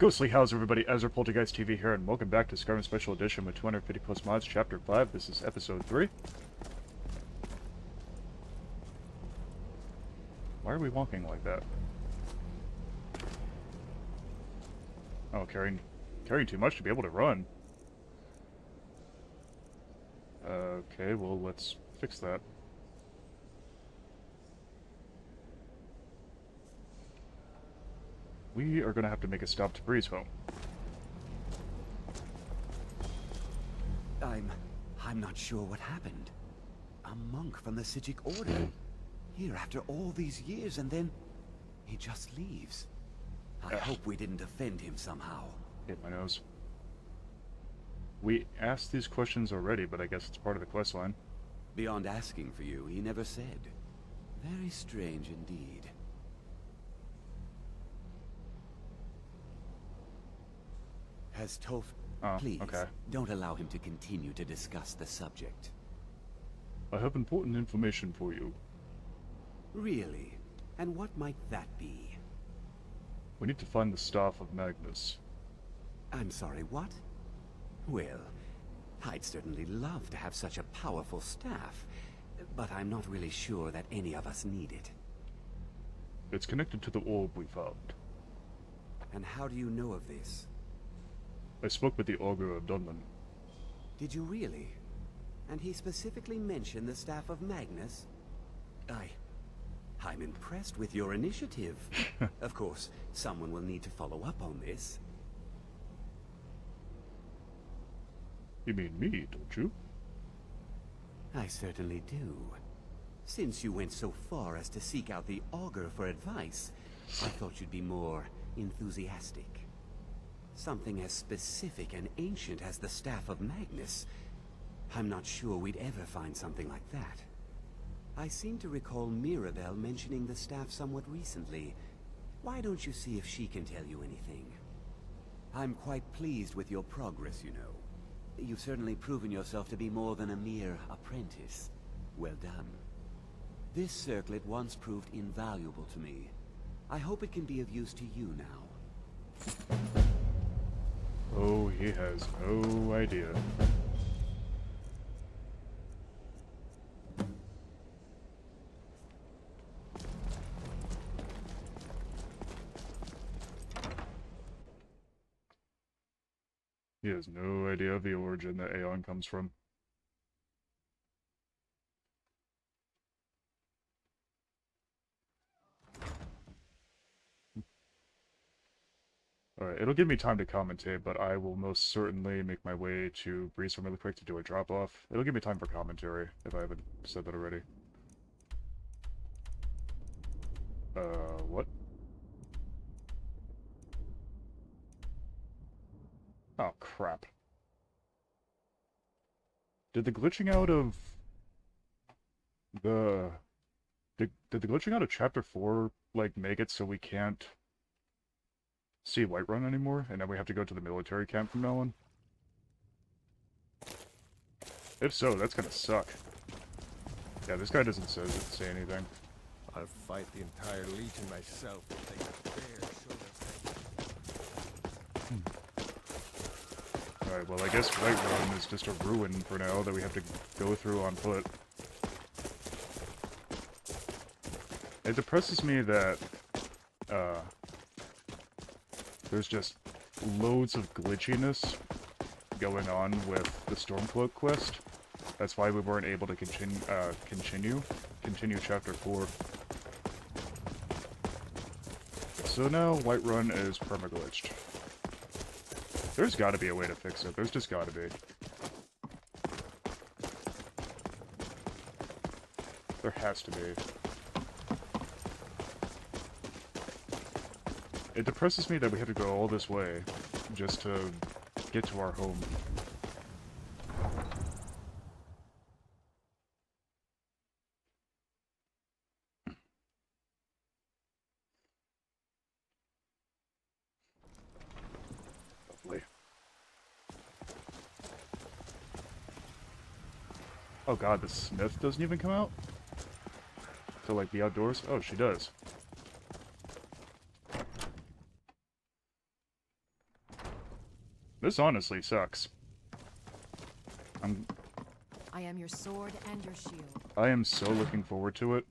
Ghostly how's everybody? AzurePoltergeistTV here, and welcome back to Skyrim Special Edition with 250 plus mods, Chapter 5. This is Episode 3. Why are we walking like that? Oh, carrying too much to be able to run. Okay, well, let's fix that. We are gonna have to make a stop to Bree's home. I'm not sure what happened. A monk from the Sijic Order. Here after all these years, and then he just leaves. I hope we didn't offend him somehow. Hit my nose. We asked these questions already, but I guess it's part of the quest line. Beyond asking for you, he never said. Very strange indeed. Has Toph... Oh, Please, okay. don't allow him to continue to discuss the subject. I have important information for you. Really? And what might that be? We need to find the staff of Magnus. I'm sorry, what? Well, I'd certainly love to have such a powerful staff, but I'm not really sure that any of us need it. It's connected to the orb we found. And how do you know of this? I spoke with the Augur of Dunman. Did you really? And he specifically mentioned the staff of Magnus? I'm impressed with your initiative. Of course, someone will need to follow up on this. You mean me, don't you? I certainly do. Since you went so far as to seek out the Augur for advice, I thought you'd be more enthusiastic. Something as specific and ancient as the staff of Magnus. I'm not sure we'd ever find something like that. I seem to recall Mirabelle mentioning the staff somewhat recently. Why don't you see if she can tell you anything? I'm quite pleased with your progress, you know. You've certainly proven yourself to be more than a mere apprentice. Well done. This circlet once proved invaluable to me. I hope it can be of use to you now. Oh, he has no idea. He has no idea of the origin that Aeon comes from. Alright, it'll give me time to commentate, but I will most certainly make my way to Breeze really quick to do a drop-off. It'll give me time for commentary, if I haven't said that already. What? Oh, crap. Did the glitching out of... Did the glitching out of Chapter 4, like, make it so we can't see Whiterun anymore, and then we have to go to the military camp from now on? If so, that's gonna suck. Yeah, this guy doesn't say anything. I'll fight the entire Legion myself to take a fair shoulder. Alright, well I guess Whiterun is just a ruin for now that we have to go through on foot. It depresses me that, there's just loads of glitchiness going on with the Stormcloak quest. That's why we weren't able to continue Chapter 4. So now Whiterun is permaglitched. There's gotta be a way to fix it. There's just gotta be. There has to be. It depresses me that we have to go all this way just to get to our home. Lovely. Oh god, the smith doesn't even come out? To, like, the outdoors? Oh, she does. This honestly sucks. I am your sword and your shield. I am so looking forward to it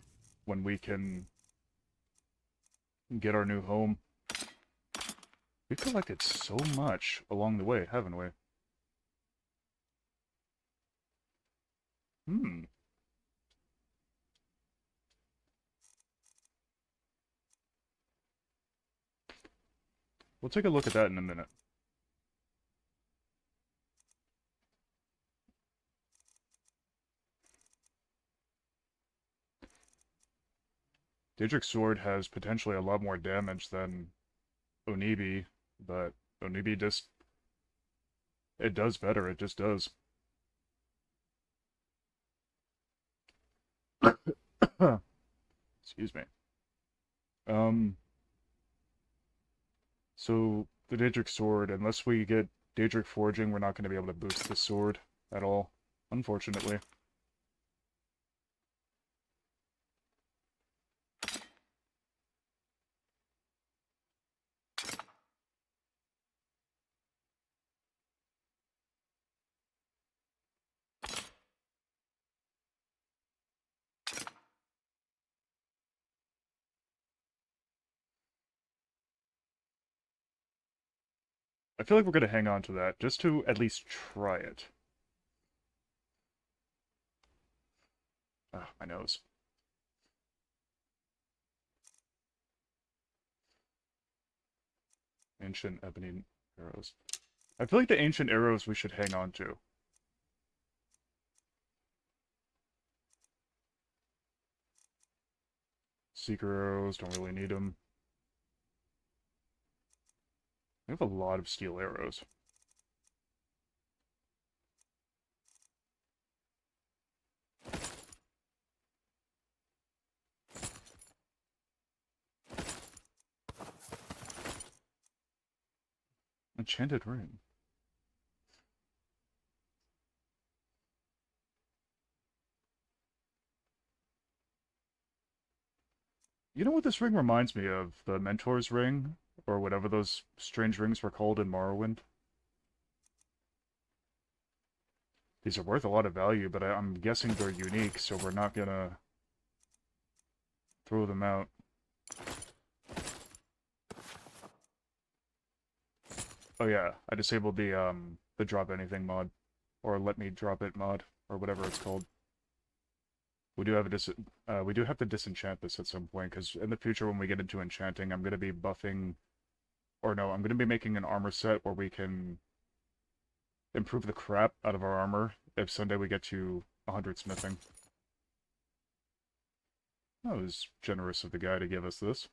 when we can get our new home. We've collected so much along the way, haven't we? Hmm. We'll take a look at that in a minute. Daedric's sword has potentially a lot more damage than Onibi, but Onibi just... it does better, it just does. Excuse me. So, the Daedric sword, unless we get Daedric forging, we're not going to be able to boost the sword at all, unfortunately. I feel like we're going to hang on to that, just to at least try it. Ah, my nose. Ancient ebony arrows. I feel like the ancient arrows we should hang on to. Seeker arrows, don't really need them. We have a lot of steel arrows. Enchanted ring. You know what this ring reminds me of? The Mentor's ring? Or whatever those strange rings were called in Morrowind? These are worth a lot of value, but I'm guessing they're unique, so we're not gonna throw them out. Oh yeah, I disabled the drop anything mod. Or let me drop it mod, or whatever it's called. We do have we do have to disenchant this at some point, because in the future when we get into enchanting, I'm gonna be buffing... Or no, I'm gonna be making an armor set where we can improve the crap out of our armor if someday we get to 100 smithing. That was generous of the guy to give us this.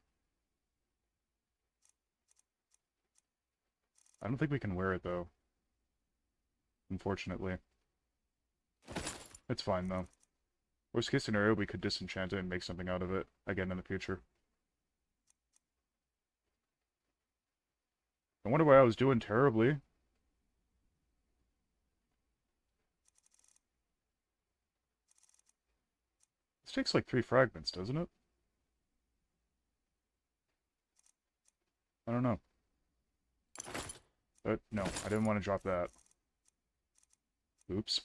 I don't think we can wear it, though. Unfortunately. It's fine, though. Worst case scenario, we could disenchant it and make something out of it, again in the future. I wonder why I was doing terribly. This takes like 3 fragments, doesn't it? I don't know. But, no, I didn't want to drop that. Oops.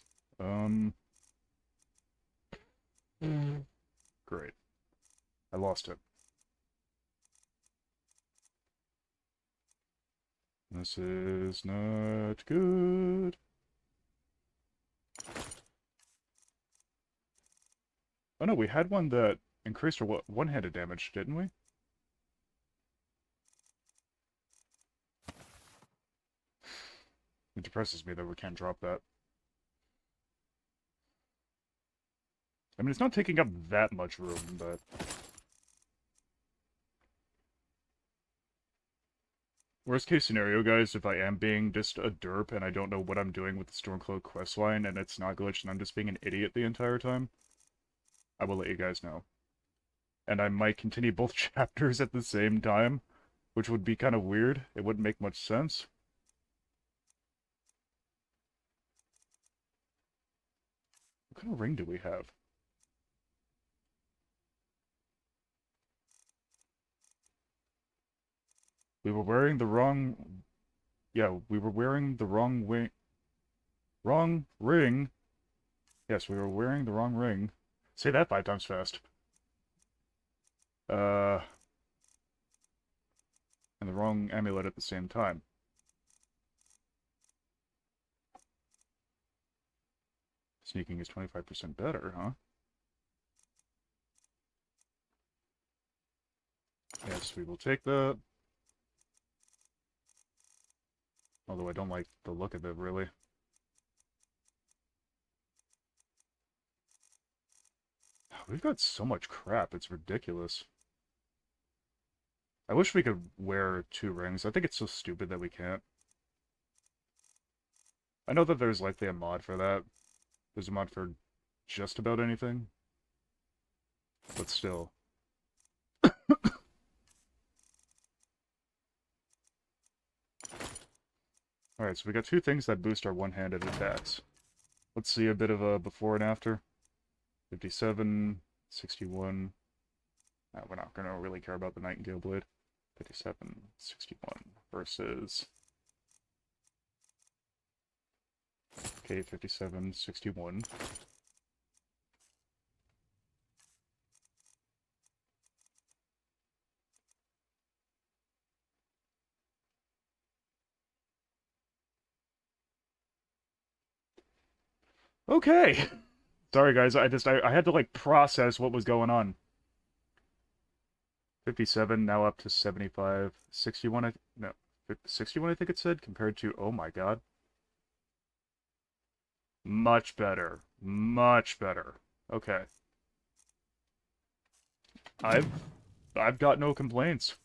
Great. I lost it. This is not good. Oh no, we had one that increased our one-handed damage, didn't we? It depresses me that we can't drop that. I mean, it's not taking up that much room, but... Worst case scenario, guys, if I am being just a derp and I don't know what I'm doing with the Stormcloak questline and it's not glitched and I'm just being an idiot the entire time, I will let you guys know. And I might continue both chapters at the same time, which would be kind of weird. It wouldn't make much sense. What kind of ring do we have? We were wearing the wrong... Yeah, we were wearing the wrong wrong ring. Yes, we were wearing the wrong ring. Say that 5 times fast. And the wrong amulet at the same time. Sneaking is 25% better, huh? Yes, we will take that. Although I don't like the look of it, really. We've got so much crap, it's ridiculous. I wish we could wear 2 rings. I think it's so stupid that we can't. I know that there's likely a mod for that. There's a mod for just about anything. But still. Alright, so we got 2 things that boost our one-handed attacks. Let's see a bit of a before and after. 57, 61. We're not going to really care about the Nightingale Blade. 57, 61 versus... Okay, 57, 61. Okay! Sorry guys, I had to like process what was going on. 57, now up to 75. 61, no, 61 I think it said, compared to, oh my god. Much better. Much better. Okay. I've got no complaints.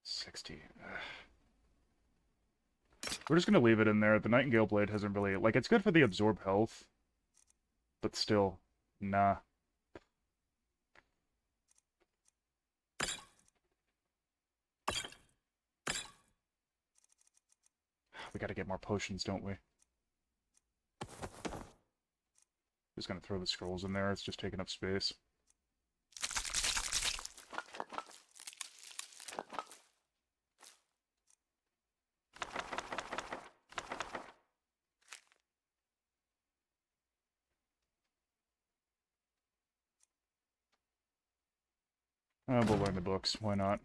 60. We're just gonna leave it in there. The Nightingale Blade hasn't really... Like, it's good for the absorb health. But still, nah. We gotta get more potions, don't we? Just gonna throw the scrolls in there. It's just taking up space. We'll learn the books. Why not?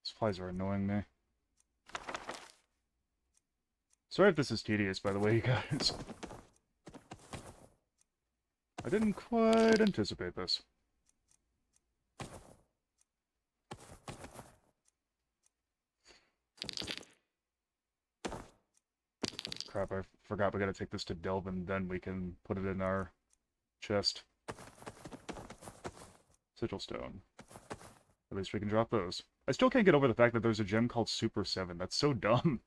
These flies are annoying me. Sorry if this is tedious, by the way, you guys. I didn't quite anticipate this. Crap, I forgot we gotta take this to Delve and then we can put it in our chest. Sigil Stone. At least we can drop those. I still can't get over the fact that there's a gem called Super 7. That's so dumb.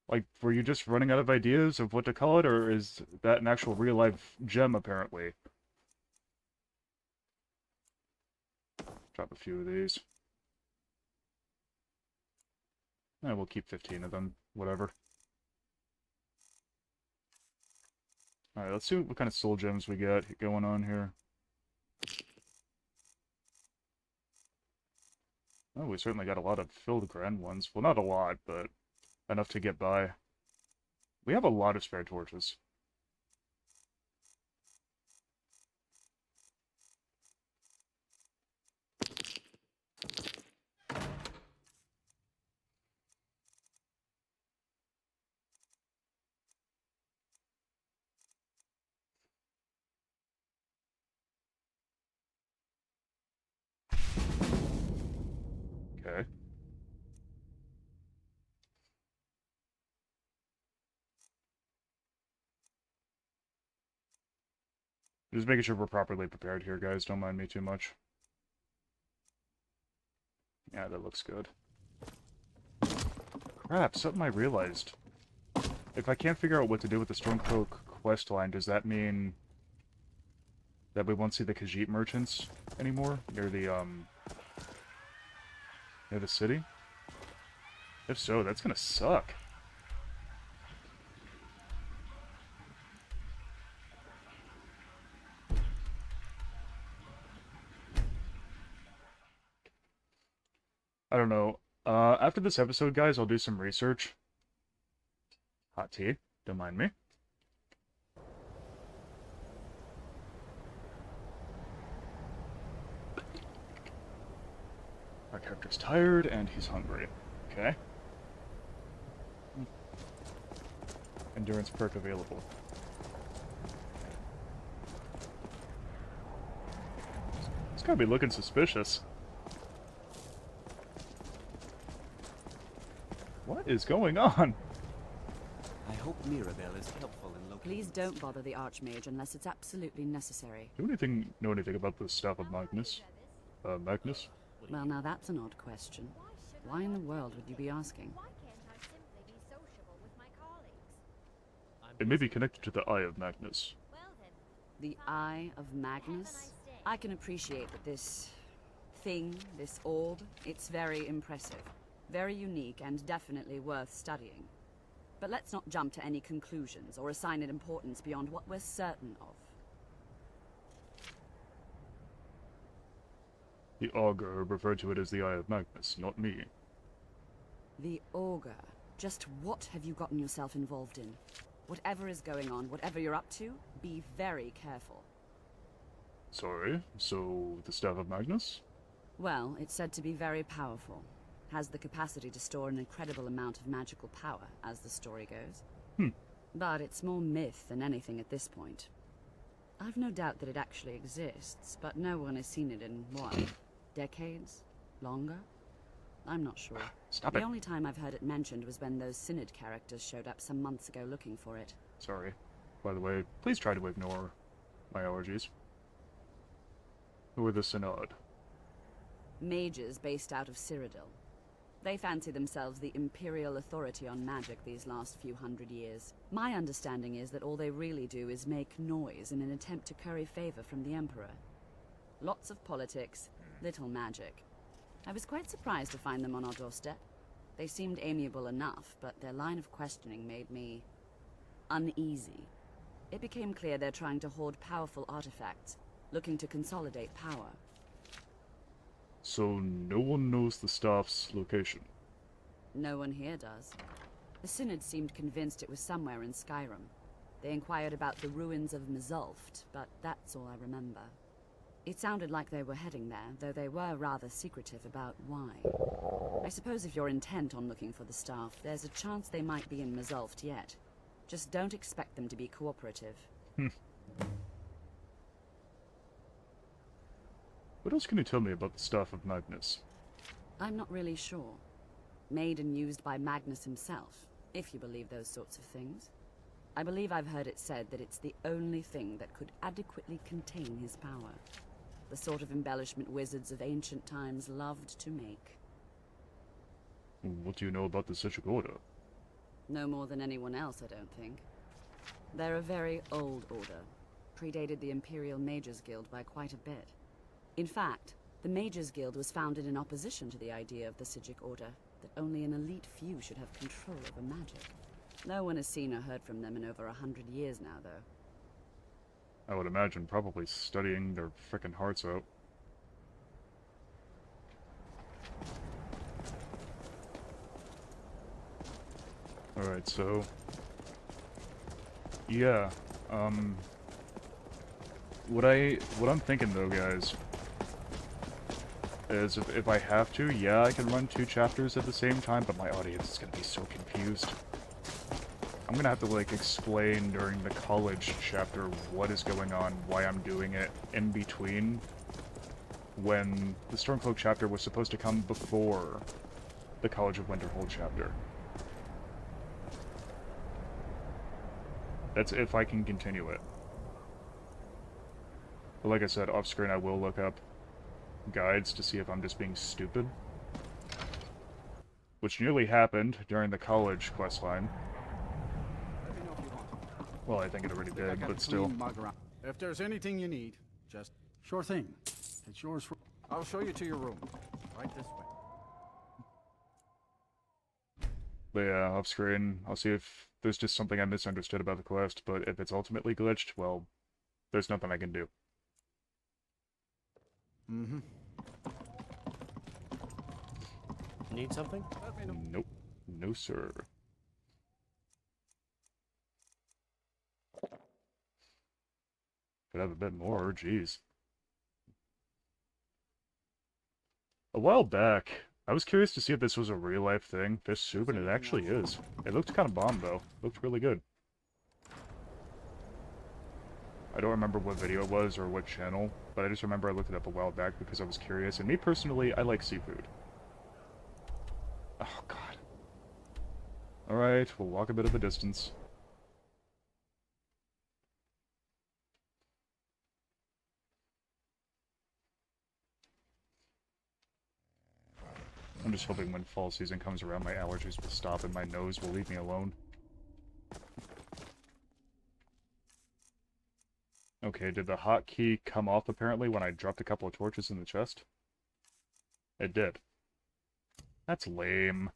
Like, were you just running out of ideas of what to call it, or is that an actual real-life gem, apparently? Drop a few of these. And we'll keep 15 of them. Whatever. Alright, let's see what kind of soul gems we got going on here. Oh, we certainly got a lot of filled grand ones. Well, not a lot, but enough to get by. We have a lot of spare torches. Okay. Just making sure we're properly prepared here, guys. Don't mind me too much. Yeah, that looks good. Crap, something I realized. If I can't figure out what to do with the Stormcloak questline, does that mean that we won't see the Khajiit merchants anymore near the city? If so, that's gonna suck. I don't know. After this episode, guys, I'll do some research. Hot tea. Don't mind me. Our character's tired, and he's hungry. Okay. Endurance perk available. It's gotta be looking suspicious. What is going on? I hope Mirabelle is helpful in locating. Please don't bother the Archmage unless it's absolutely necessary. Do you know anything about the staff of Magnus? Magnus? Well, now that's an odd question. Why in the world would you be asking? Why can't I simply be sociable with my colleagues? It may be connected to the Eye of Magnus. Well then, The Eye of Magnus? I can appreciate that this thing, this orb, it's very impressive. Very unique and definitely worth studying. But let's not jump to any conclusions or assign it importance beyond what we're certain of. The Augur referred to it as the Eye of Magnus, not me. The Augur. Just what have you gotten yourself involved in? Whatever is going on, whatever you're up to, be very careful. Sorry, so the staff of Magnus? Well, it's said to be very powerful. Has the capacity to store an incredible amount of magical power, as the story goes. But it's more myth than anything at this point. I've no doubt that it actually exists, but no one has seen it in, what, decades? Longer? I'm not sure. Stop The it. only time I've heard it mentioned was when those Synod characters showed up some months ago looking for it. Sorry. By the way, please try to ignore my allergies. Who are the Synod? Mages based out of Cyrodiil. They fancy themselves the imperial authority on magic these last few hundred years. My understanding is that all they really do is make noise in an attempt to curry favor from the Emperor. Lots of politics, little magic. I was quite surprised to find them on our doorstep. They seemed amiable enough, but their line of questioning made me uneasy. It became clear they're trying to hoard powerful artifacts, looking to consolidate power. So no one knows the staff's location. No one here does. The Synod seemed convinced it was somewhere in Skyrim. They inquired about the ruins of Mzulf, but that's all I remember. It sounded like they were heading there, though they were rather secretive about why. I suppose if you're intent on looking for the staff, there's a chance they might be in Mzulf yet. Just don't expect them to be cooperative. What else can you tell me about the staff of Magnus? I'm not really sure. Made and used by Magnus himself, if you believe those sorts of things. I believe I've heard it said that it's the only thing that could adequately contain his power. The sort of embellishment wizards of ancient times loved to make. What do you know about the Sigil Order? No more than anyone else, I don't think. They're a very old order. Predated the Imperial Mages Guild by quite a bit. In fact, the Mages Guild was founded in opposition to the idea of the Sigil Order, that only an elite few should have control over magic. No one has seen or heard from them in over 100 years now, though. I would imagine probably studying their frickin' hearts out. Alright, so... yeah, what I'm thinking though, guys, is if I have to, yeah, I can run 2 chapters at the same time, but my audience is gonna be so confused. I'm gonna have to, like, explain during the college chapter what is going on, why I'm doing it, in between, when the Stormcloak chapter was supposed to come before the College of Winterhold chapter. That's if I can continue it. But like I said, off screen I will look up guides to see if I'm just being stupid. Which nearly happened during the college questline. Let me know if you want. Well, I think it already I did, got but a still. clean mug around. If there's anything you need, just sure thing. It's yours for. I'll show you to your room. Right this way. But yeah, off screen, I'll see if there's just something I misunderstood about the quest, but if it's ultimately glitched, well, there's nothing I can do. Need something? Nope. No, sir. Could have a bit more, jeez. A while back, I was curious to see if this was a real-life thing, fish soup, and it actually is. It looked kind of bomb, though. It looked really good. I don't remember what video it was or what channel, but I just remember I looked it up a while back because I was curious, and me personally, I like seafood. Oh, God. Alright, we'll walk a bit of a distance. I'm just hoping when fall season comes around, my allergies will stop and my nose will leave me alone. Okay, did the hotkey come off apparently when I dropped a couple of torches in the chest? It did. That's lame.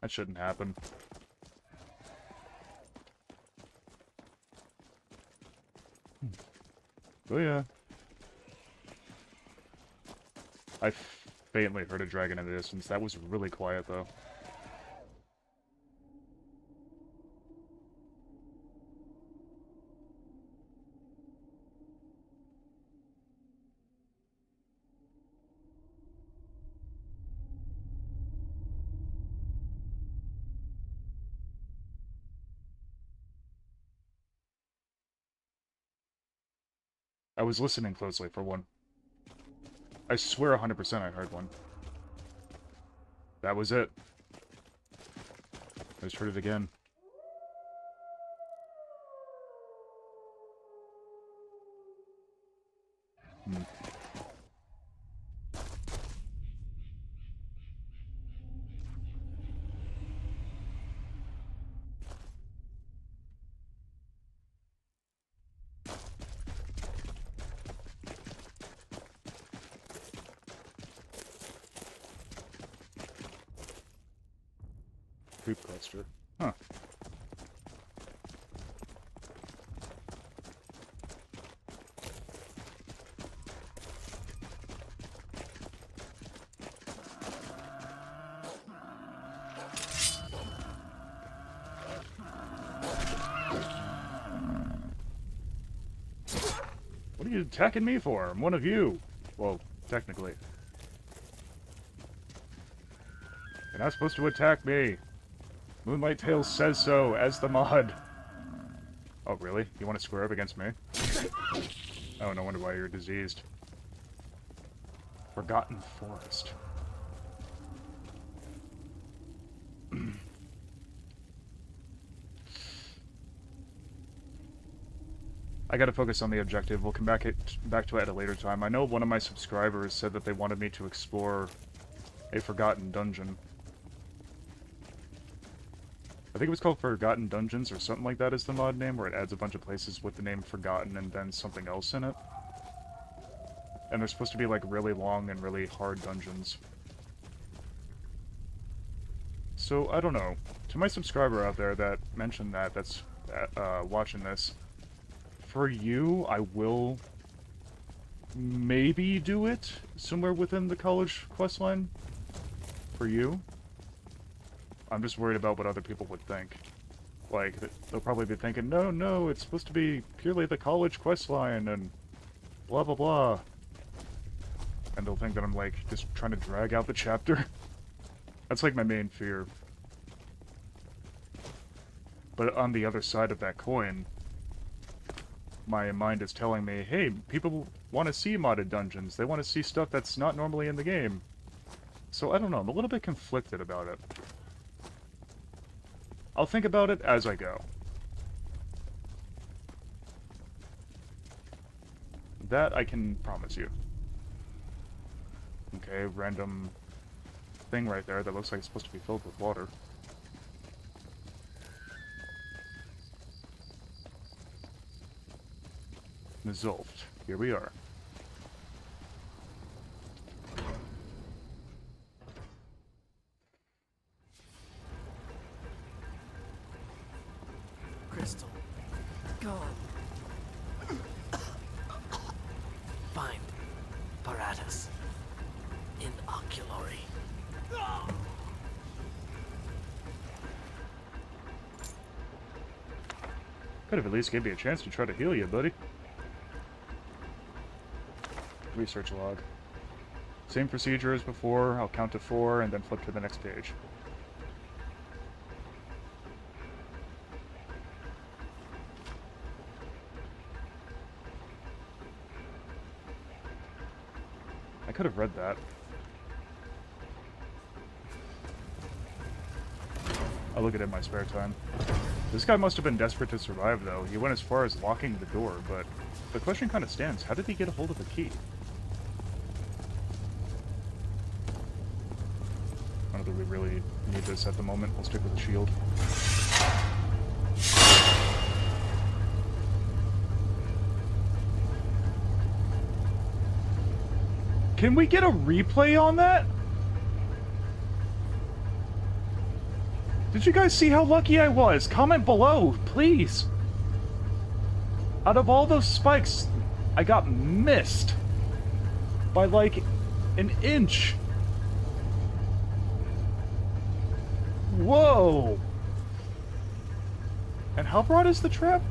That shouldn't happen. Oh yeah. I faintly heard a dragon in the distance. That was really quiet though. I was listening closely for one. I swear 100% I heard one. That was it. I just heard it again. Poop cluster. Huh. What are you attacking me for? I'm one of you. Well, technically. You're not supposed to attack me. Moonlight Tales says so, as the mod. Oh, really? You want to square up against me? Oh, no wonder why you're diseased. Forgotten Forest. I gotta focus on the objective. We'll come back to it at a later time. I know one of my subscribers said that they wanted me to explore a forgotten dungeon. I think it was called Forgotten Dungeons or something like that is the mod name, where it adds a bunch of places with the name Forgotten and then something else in it. And they're supposed to be like really long and really hard dungeons. So, I don't know. To my subscriber out there that mentioned that, that's watching this, for you, I will maybe do it somewhere within the college questline. For you. I'm just worried about what other people would think. Like, they'll probably be thinking, no, it's supposed to be purely the college questline and blah blah blah. And they'll think that I'm, like, just trying to drag out the chapter. That's, like, my main fear. But on the other side of that coin, my mind is telling me, hey, people want to see modded dungeons. They want to see stuff that's not normally in the game. So, I don't know, I'm a little bit conflicted about it. I'll think about it as I go. That I can promise you. Okay, random thing right there that looks like it's supposed to be filled with water. Mzulf. Here we are. Crystal. Go. Find Paratus. Inoculary. Could have at least gave me a chance to try to heal you, buddy. Research log. Same procedure as before. I'll count to 4 and then flip to the next page. I could have read that. I'll look at it in my spare time. This guy must have been desperate to survive, though. He went as far as locking the door, but the question kind of stands. How did he get a hold of the key? I don't think we really need this at the moment. We'll stick with the shield. Can we get a replay on that? Did you guys see how lucky I was? Comment below, please. Out of all those spikes, I got missed by like an inch. Whoa. And how broad is the trap?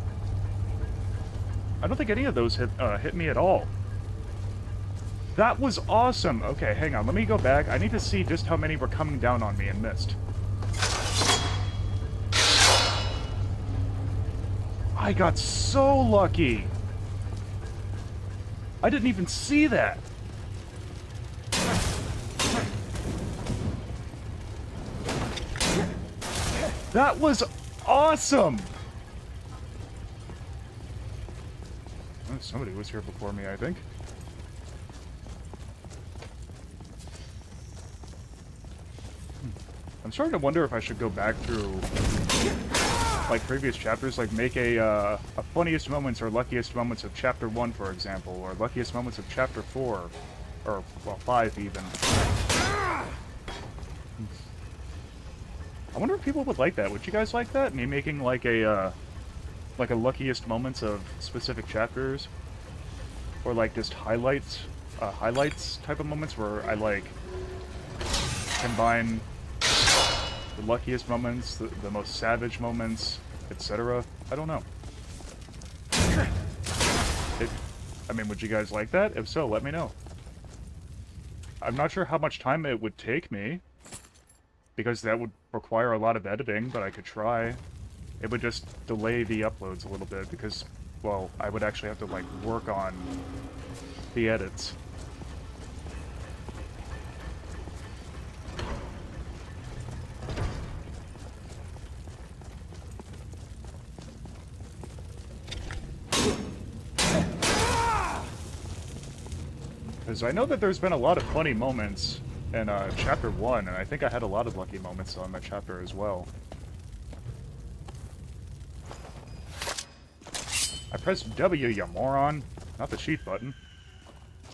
I don't think any of those hit me at all. That was awesome. Okay, hang on. Let me go back. I need to see just how many were coming down on me and missed. I got so lucky. I didn't even see that. That was awesome. Oh, somebody was here before me, I think. I'm starting to wonder if I should go back through like previous chapters, like make a funniest moments or luckiest moments of chapter 1, for example, or luckiest moments of chapter 4, or well 5 even. I wonder if people would like that. Would you guys like that? Me making like a luckiest moments of specific chapters, or like just highlights type of moments where I like combine the luckiest moments, the most savage moments, etc. I don't know. I mean, would you guys like that? If so, let me know. I'm not sure how much time it would take me, because that would require a lot of editing, but I could try. It would just delay the uploads a little bit, because, well, I would actually have to, like, work on the edits. Because I know that there's been a lot of funny moments in Chapter 1, and I think I had a lot of lucky moments on that chapter as well. I pressed W, you moron, not the sheath button.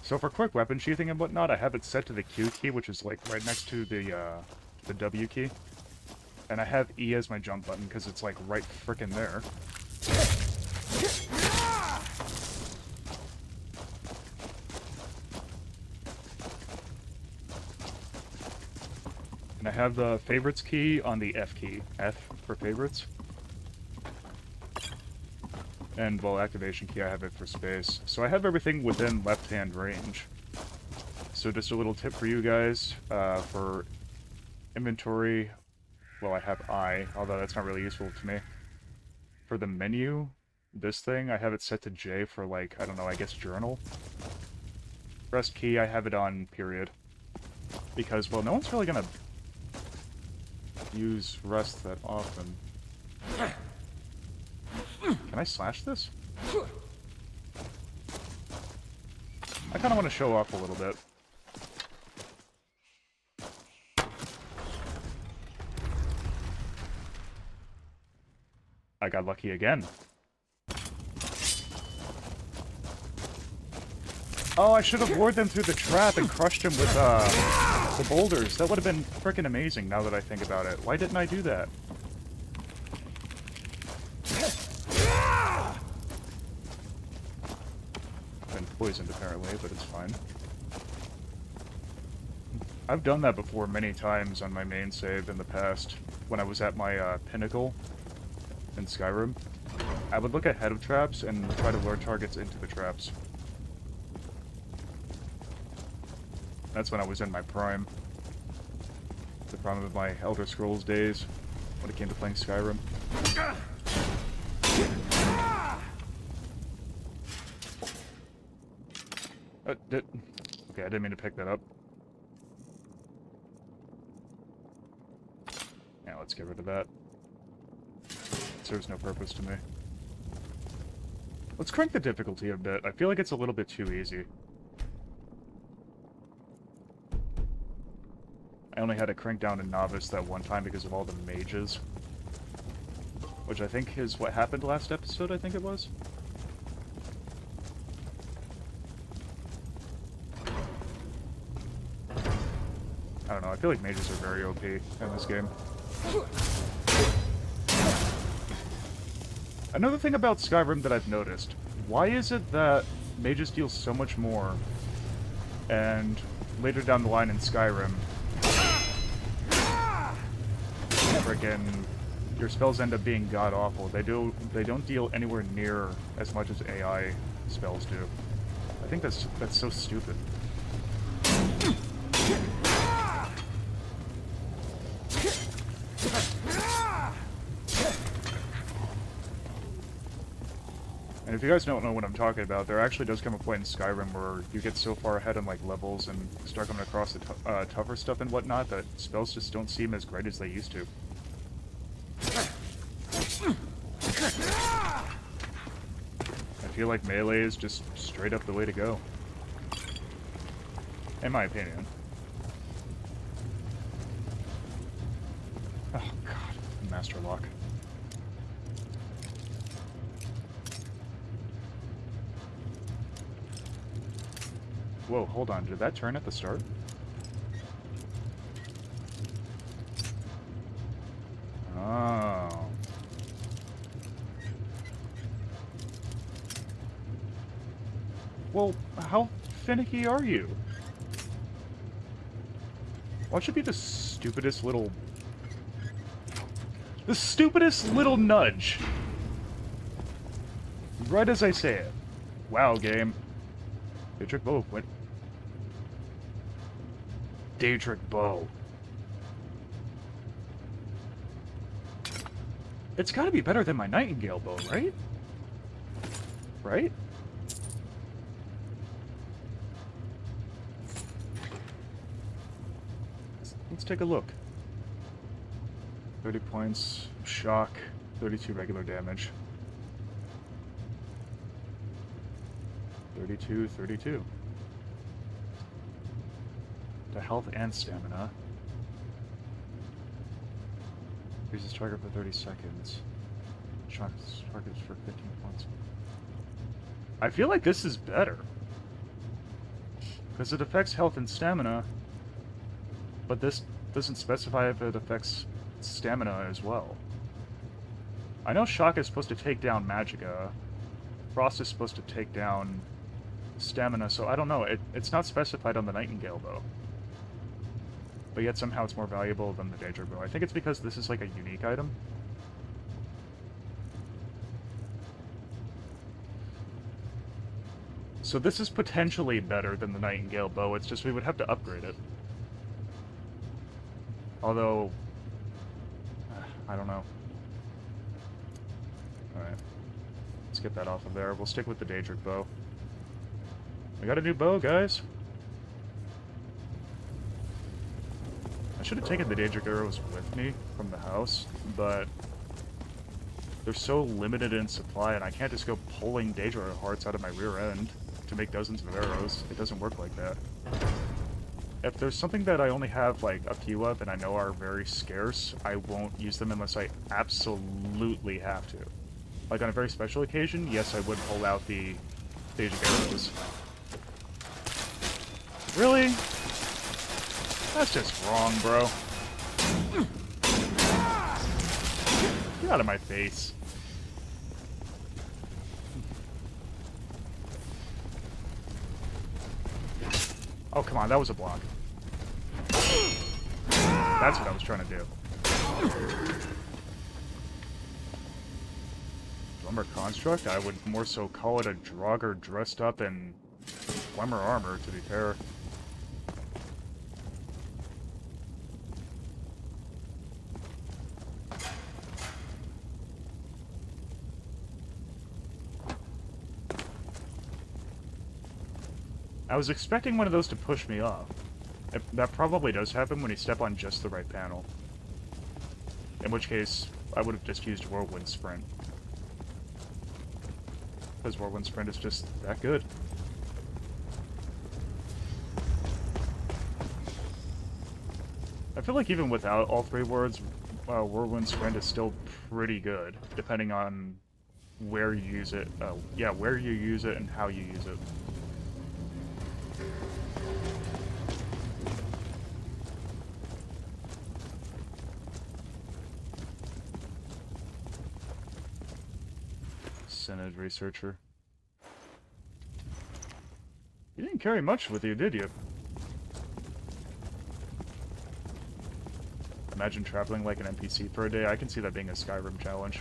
So for quick weapon sheathing and whatnot, I have it set to the Q key, which is like right next to the W key. And I have E as my jump button, because it's like right frickin' there. And I have the favorites key on the F key. F for favorites. And, well, activation key, I have it for space. So I have everything within left-hand range. So just a little tip for you guys, for inventory, well, I have I, although that's not really useful to me. For the menu, this thing, I have it set to J for, like, I don't know, I guess journal. Rest key, I have it on period. Because, well, no one's really gonna use rest that often. Can I slash this? I kind of want to show off a little bit. I got lucky again. Oh, I should have lured them through the trap and crushed them with the boulders. That would have been frickin' amazing now that I think about it. Why didn't I do that? Been poisoned apparently, but it's fine. I've done that before many times on my main save in the past, when I was at my pinnacle in Skyrim. I would look ahead of traps and try to lure targets into the traps. That's when I was in my prime. The prime of my Elder Scrolls days, when it came to playing Skyrim. Okay, I didn't mean to pick that up. Yeah, let's get rid of that. It serves no purpose to me. Let's crank the difficulty a bit. I feel like it's a little bit too easy. I only had to crank down to Novice that one time because of all the mages. Which I think is what happened last episode, I think it was. I don't know, I feel like mages are very OP in this game. Another thing about Skyrim that I've noticed, why is it that mages deal so much more, and later down the line in Skyrim, friggin' your spells end up being god-awful. They don't deal anywhere near as much as AI spells do. I think that's so stupid. And if you guys don't know what I'm talking about, there actually does come a point in Skyrim where you get so far ahead in like levels and start coming across the tougher stuff and whatnot that spells just don't seem as great as they used to. I feel like melee is just straight up the way to go. In my opinion. Oh god, Master Lock. Whoa, hold on, did that turn at the start? Oh. Well, how finicky are you? What should be the stupidest little... The stupidest little nudge! Right as I say it. Wow, game. Daedric Bow. What? Daedric Bow. It's gotta be better than my Nightingale Bow, right? Right? Let's take a look. 30 points, shock, 32 regular damage. 32. To health and stamina. Increases target for 30 seconds. Shocks targets for 15 points. I feel like this is better. Because it affects health and stamina, but this doesn't specify if it affects stamina as well. I know Shock is supposed to take down Magicka. Frost is supposed to take down stamina, so I don't know. It's not specified on the Nightingale Bow. But yet somehow it's more valuable than the Daedric Bow. I think it's because this is like a unique item. So this is potentially better than the Nightingale Bow, it's just we would have to upgrade it. Although... I don't know. Alright. Let's get that off of there. We'll stick with the Daedric Bow. We got a new bow, guys. I should have taken the Daedric arrows with me from the house, but they're so limited in supply, and I can't just go pulling Daedric hearts out of my rear end to make dozens of arrows. It doesn't work like that. If there's something that I only have like a few of and I know are very scarce, I won't use them unless I absolutely have to. Like on a very special occasion, yes, I would pull out the Daedric arrows. Really? That's just wrong, bro. Get out of my face. Oh, come on, that was a block. That's what I was trying to do. Do Armor construct? I would more so call it a Draugr dressed up in Flemmer armor, to be fair. I was expecting one of those to push me off. That probably does happen when you step on just the right panel. In which case, I would have just used Whirlwind Sprint. Because Whirlwind Sprint is just that good. I feel like even without all three words, Whirlwind Sprint is still pretty good, depending on where you use it. Yeah, where you use it and how you use it. Synod researcher. You didn't carry much with you, did you? Imagine traveling like an NPC for a day. I can see that being a Skyrim challenge.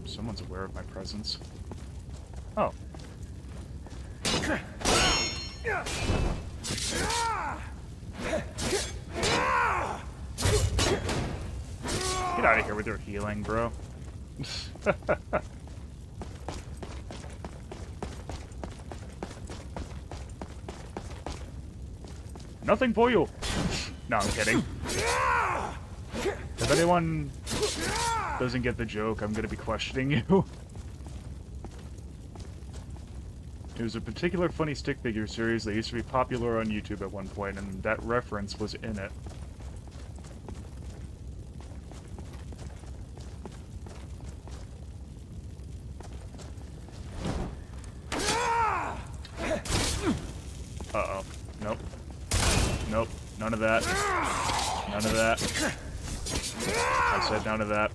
Someone's aware of my presence. Oh. Get out of here with your healing, bro. Nothing for you. No, I'm kidding. If anyone doesn't get the joke, I'm gonna be questioning you. It was a particular funny stick figure series that used to be popular on YouTube at one point, and that reference was in it. Uh-oh. Nope. Nope. None of that. None of that. I said none of that.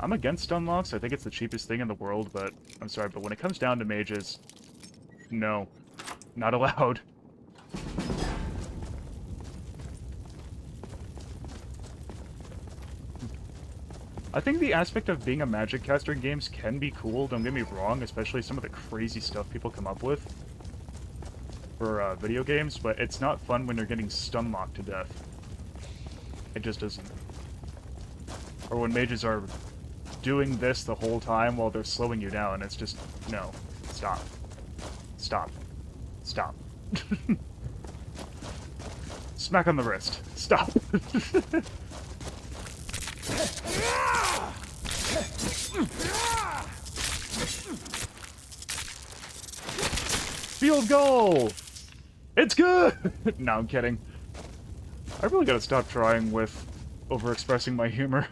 I'm against unlocks. I think it's the cheapest thing in the world, but I'm sorry, but when it comes down to mages, no. Not allowed. I think the aspect of being a magic caster in games can be cool, don't get me wrong, especially some of the crazy stuff people come up with for video games, but it's not fun when you're getting stun-locked to death. It just isn't. Or when mages are doing this the whole time while they're slowing you down, it's just, no. Stop. Stop. Stop. Smack on the wrist. Stop. Field goal! It's good! No, I'm kidding. I really gotta stop trying with overexpressing my humor.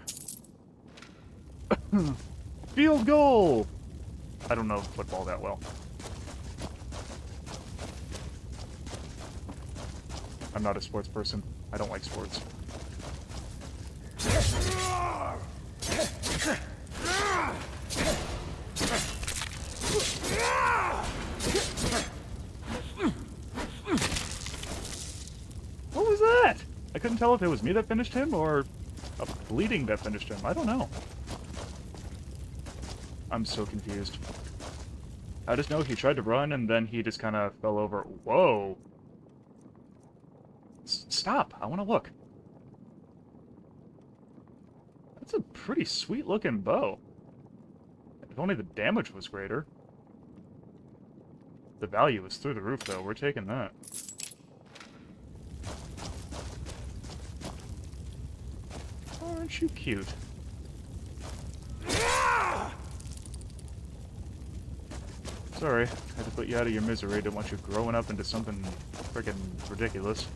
Field goal! I don't know football that well. I'm not a sports person. I don't like sports. What was that? I couldn't tell if it was me that finished him or a bleeding that finished him. I don't know. I'm so confused. I just know he tried to run and then he just kind of fell over. Whoa! Stop! I want to look. That's a pretty sweet looking bow. If only the damage was greater. The value is through the roof though, we're taking that. Aren't you cute? Sorry, had to put you out of your misery. Didn't want you growing up into something freaking ridiculous.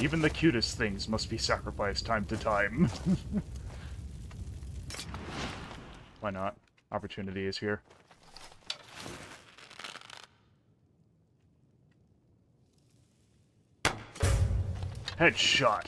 Even the cutest things must be sacrificed time to time. Why not? Opportunity is here. Headshot.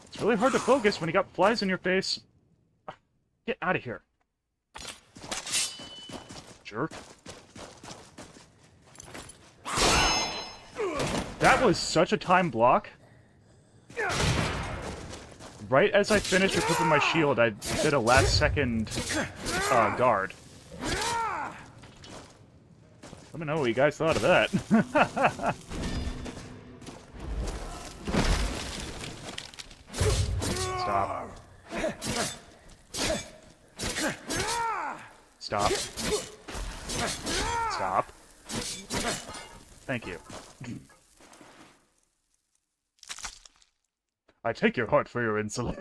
It's Really hard to focus when you got flies in your face. Get out of here. Jerk. That was such a time block. Right as I finished equipping my shield, I did a last-second guard. Let me know what you guys thought of that. Stop. Stop. Stop. Thank you. I take your heart for your insolence.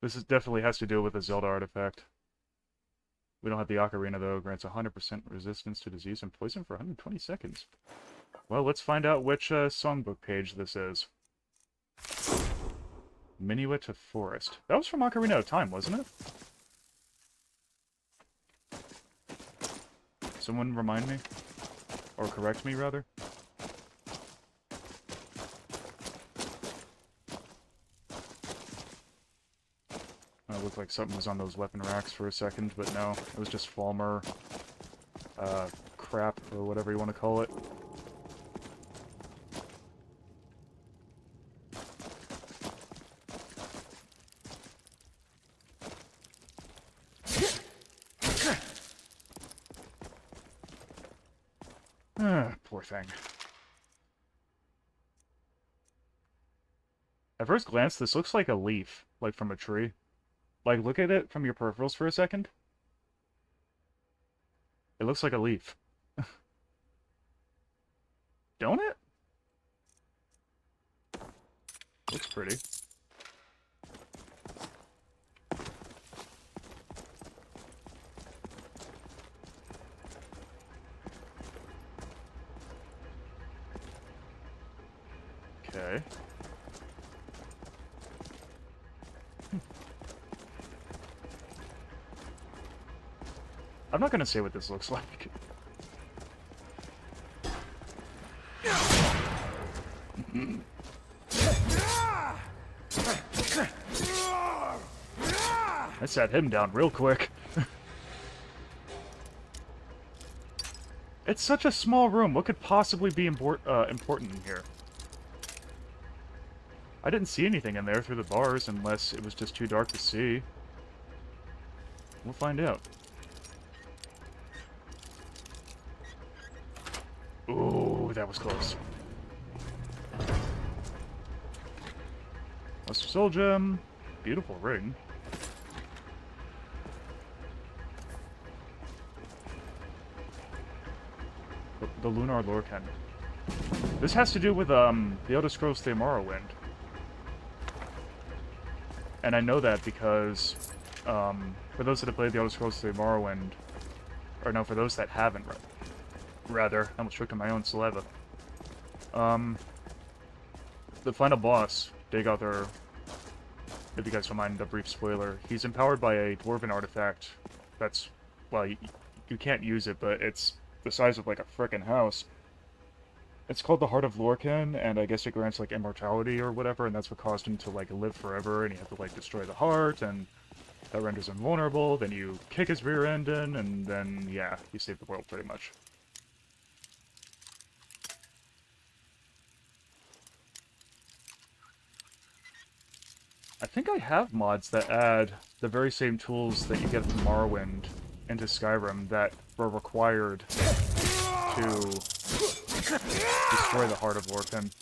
This definitely has to do with a Zelda artifact. We don't have the Ocarina, though. Grants 100% resistance to disease and poison for 120 seconds. Well, let's find out which songbook page this is. Minuet to Forest. That was from Ocarina of Time, wasn't it? Someone remind me? Or correct me, rather? It looked like something was on those weapon racks for a second, but no. It was just Falmer... crap, or whatever you want to call it. Poor thing. At first glance, this looks like a leaf, like from a tree. Like, look at it from your peripherals for a second. It looks like a leaf. Don't it? Looks pretty. Okay. I'm not gonna say what this looks like. I sat him down real quick. It's such a small room. What could possibly be important in here? I didn't see anything in there through the bars unless it was just too dark to see. We'll find out. Ooh, that was close. Luster Soul Gem. Beautiful ring. The Lunar Lorcan. This has to do with, the Elder Scrolls The Morrowind. And I know that because, for those that have played the Elder Scrolls The Morrowind, or no, for those that haven't, rather, I almost choked on my own saliva. The final boss, Dagothar, if you guys don't mind a brief spoiler, he's empowered by a dwarven artifact that's, well, you can't use it, but it's the size of, like, a frickin' house. It's called the Heart of Lorcan, and I guess it grants, like, immortality or whatever, and that's what caused him to, like, live forever, and you have to, like, destroy the heart, and that renders him vulnerable, then you kick his rear end in, and then, yeah, you save the world, pretty much. I think I have mods that add the very same tools that you get from Morrowind into Skyrim that were required to destroy the Heart of Lorcan.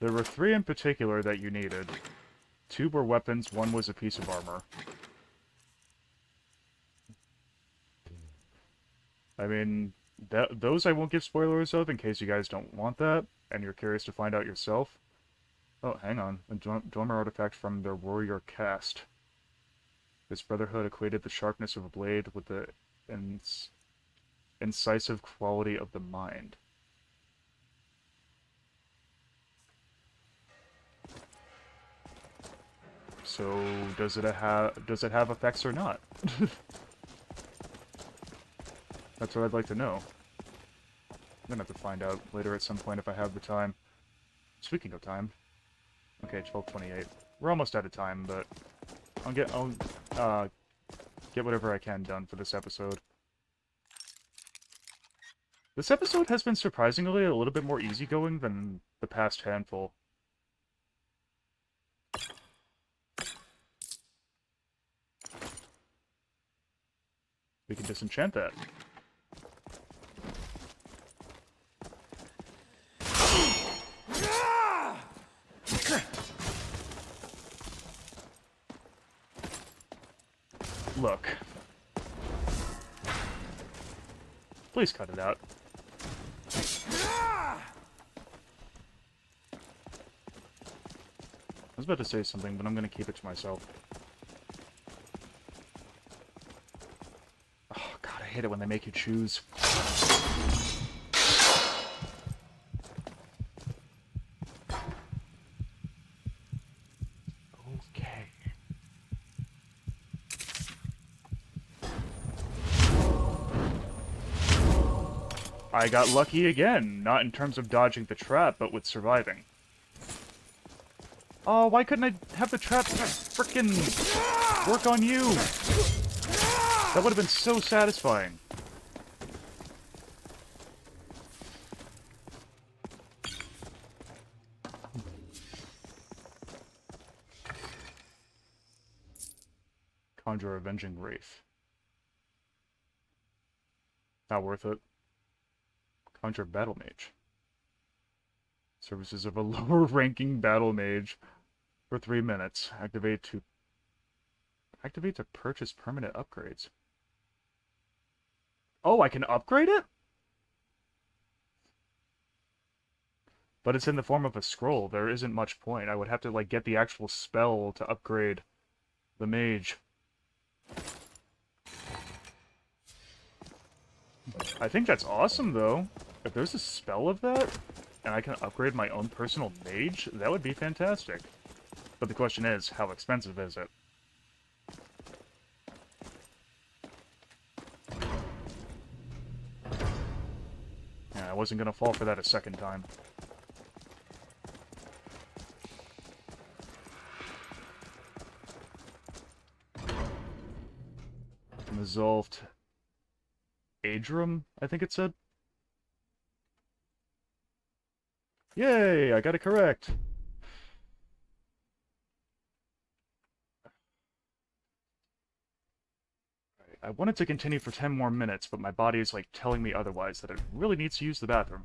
There were 3 in particular that you needed. 2 were weapons, 1 was a piece of armor. I mean, those I won't give spoilers of in case you guys don't want that, and you're curious to find out yourself. Oh, hang on. A Dwemer artifact from their warrior caste. This brotherhood equated the sharpness of a blade with the incisive quality of the mind. So does it have effects or not? That's what I'd like to know. I'm gonna have to find out later at some point if I have the time. Speaking of time. Okay, 12:28. We're almost out of time, but I'll get whatever I can done for this episode. This episode has been surprisingly a little bit more easygoing than the past handful. We can disenchant that. Look. Please cut it out. I was about to say something, but I'm going to keep it to myself. Oh, God, I hate it when they make you choose. Okay. I got lucky again, not in terms of dodging the trap, but with surviving. Oh, why couldn't I have the trap frickin' work on you? That would have been so satisfying. Conjure Avenging Wraith. Not worth it. Conjure Battle Mage. Services of a lower-ranking battle mage for 3 minutes. Activate to purchase permanent upgrades. Oh, I can upgrade it? But it's in the form of a scroll. There isn't much point. I would have to, like, get the actual spell to upgrade the mage. I think that's awesome, though. If there's a spell of that, and I can upgrade my own personal mage, that would be fantastic. But the question is, how expensive is it? Yeah, I wasn't gonna fall for that a second time. Mzulf Adrum, I think it said. Yay, I got it correct. I wanted to continue for 10 more minutes, but my body is like telling me otherwise, that it really needs to use the bathroom.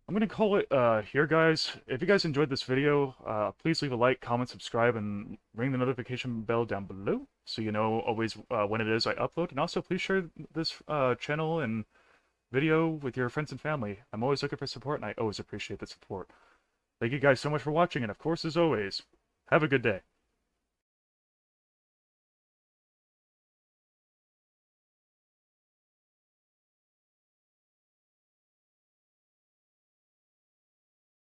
I'm gonna call it here, guys. If you guys enjoyed this video, please leave a like, comment, subscribe, and ring the notification bell down below, so you know always when it is I upload. And also, please share this channel and video with your friends and family. I'm always looking for support, and I always appreciate the support. Thank you guys so much for watching, and of course, as always, have a good day.